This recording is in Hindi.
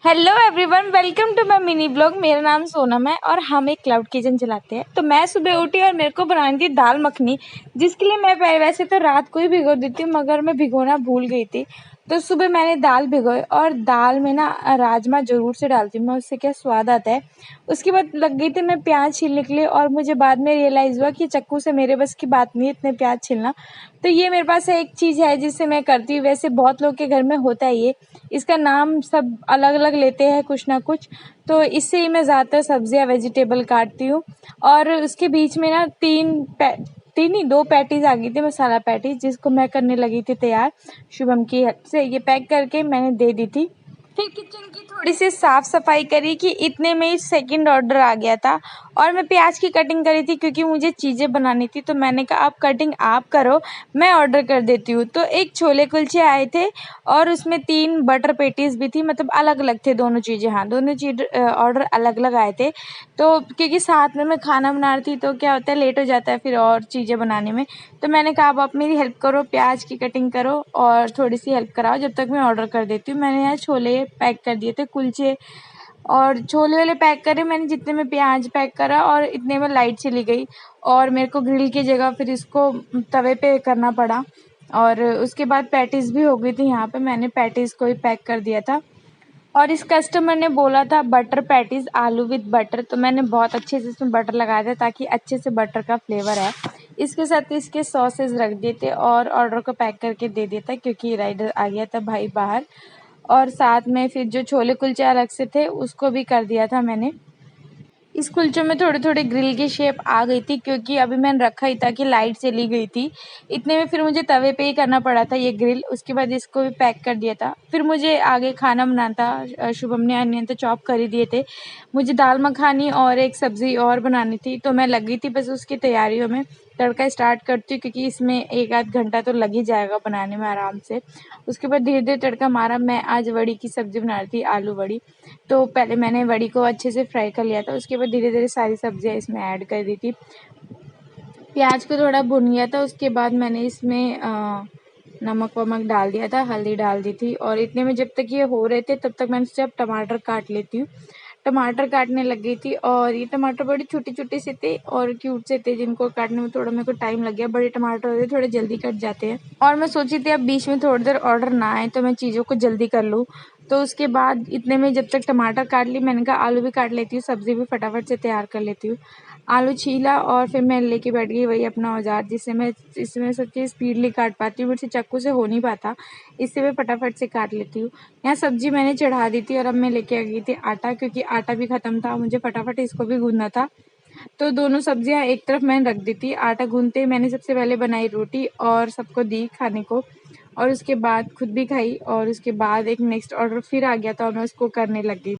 Hello everyone, welcome to my mini blog. मेरा नाम सोनम है और हम एक क्लाउड किचन चलाते हैं। तो मैं सुबह उठी और मेरे को बनानी थी दाल मखनी, जिसके लिए मैं वैसे तो रात को ही भिगो देती हूँ, मगर मैं भिगोना भूल गई थी। तो सुबह मैंने दाल भिगोई और दाल में ना राजमा ज़रूर से डालती हूँ मैं, उससे क्या स्वाद आता है। उसके बाद लग गई थी मैं प्याज छीलने के लिए और मुझे बाद में रियलाइज़ हुआ कि चक्कू से मेरे बस की बात नहीं है इतने प्याज छीलना। तो ये मेरे पास एक चीज़ है जिससे मैं करती हूँ। वैसे बहुत लोग के घर में होता है ये, इसका नाम सब अलग अलग लेते हैं कुछ ना कुछ। तो इससे ही मैं ज़्यादातर सब्जियां वेजिटेबल काटती हूँ। और उसके बीच में ना तीन नहीं दो पैटीज आ गई थी, मसाला पैटीज, जिसको मैं करने लगी थी तैयार शुभम की हेल्प से। ये पैक करके मैंने दे दी थी। फिर किचन की थोड़ी सी साफ सफाई करी कि इतने में ही सेकंड ऑर्डर आ गया था। और मैं प्याज की कटिंग करी थी क्योंकि मुझे चीज़ें बनानी थी। तो मैंने कहा आप कटिंग आप करो, मैं ऑर्डर कर देती हूँ। तो एक छोले कुलचे आए थे और उसमें 3 बटर पेटीज भी थी, मतलब अलग अलग थे दोनों चीज़ें। हाँ, दोनों चीज़ ऑर्डर अलग अलग आए थे। तो क्योंकि साथ में मैं खाना बना रही थी तो क्या होता है, लेट हो जाता है फिर और चीज़ें बनाने में। तो मैंने कहा आप मेरी हेल्प करो, प्याज की कटिंग करो और थोड़ी सी हेल्प कराओ जब तक मैं ऑर्डर कर देती हूँ। मैंने यहाँ छोले पैक कर दिए थे, कुलचे और छोले वाले पैक करे मैंने, जितने में प्याज पैक करा और इतने में लाइट चली गई और मेरे को ग्रिल की जगह फिर इसको तवे पे करना पड़ा। और उसके बाद पैटीज भी हो गई थी। यहाँ पे मैंने पैटीज को ही पैक कर दिया था। और इस कस्टमर ने बोला था बटर पैटीज आलू विद बटर, तो मैंने बहुत अच्छे से इसमें बटर लगाया था ताकि अच्छे से बटर का फ्लेवर है। इसके साथ इसके सॉसेज रख दिए थे और ऑर्डर को पैक करके दे दिया था क्योंकि राइडर आ गया था भाई बाहर। और साथ में फिर जो छोले कुलचे अलग से थे उसको भी कर दिया था मैंने। इस कुलचों में थोड़ी थोड़ी ग्रिल की शेप आ गई थी क्योंकि अभी मैंने रखा ही था कि लाइट चली गई थी। इतने में फिर मुझे तवे पे ही करना पड़ा था ये ग्रिल। उसके बाद इसको भी पैक कर दिया था। फिर मुझे आगे खाना बनाना था। शुभम ने अनियन तो चॉप कर ही दिए थे। मुझे दाल मखानी और एक सब्जी और बनानी थी, तो मैं लगी थी बस उसकी तैयारियों में। तड़का स्टार्ट करती हूँ क्योंकि इसमें 1 आध घंटा तो लग ही जाएगा बनाने में आराम से। उसके बाद धीरे धीरे तड़का मारा। मैं आज वड़ी की सब्जी बना रही थी, आलू वड़ी। तो पहले मैंने वड़ी को अच्छे से फ्राई कर लिया था, उसके बाद धीरे धीरे सारी सब्जियां इसमें ऐड कर दी थी। प्याज को थोड़ा भुन गया था, उसके बाद मैंने इसमें नमक वमक डाल दिया था, हल्दी डाल दी थी। और इतने में जब तक ये हो रहे थे तब तक मैंने सोचा अब टमाटर काट लेती हूँ। टमाटर काटने लग गई थी और ये टमाटर बड़ी छोटी छोटी से थे और क्यूट से थे, जिनको काटने में थोड़ा मेरे को टाइम लग गया। बड़े टमाटर होते थोड़े जल्दी कट जाते हैं। और मैं सोची थी अब बीच में थोड़ी देर ऑर्डर ना आए तो मैं चीज़ों को जल्दी कर लूँ। तो उसके बाद इतने में जब तक टमाटर काट ली, मैंने कहा आलू भी काट लेती हूँ, सब्जी भी फटाफट से तैयार कर लेती हूँ। आलू छीला और फिर मैं लेके बैठ गई वही अपना औजार, जिससे मैं इसमें सब चीज़ स्पीडली काट पाती हूँ। मुझसे चाकू से हो नहीं पाता, इससे मैं फटाफट से काट लेती हूँ। यहाँ सब्जी मैंने चढ़ा दी थी और अब मैं लेके आ गई थी आटा, क्योंकि आटा भी ख़त्म था, मुझे फटाफट इसको भी गूंदना था। तो दोनों सब्जियां एक तरफ मैंने रख दी थी। आटा गूंदते ही मैंने सबसे पहले बनाई रोटी और सबको दी खाने को। और उसके बाद खुद भी खाई और उसके बाद एक नेक्स्ट ऑर्डर फिर आ गया था और मैं उसको करने लग गई।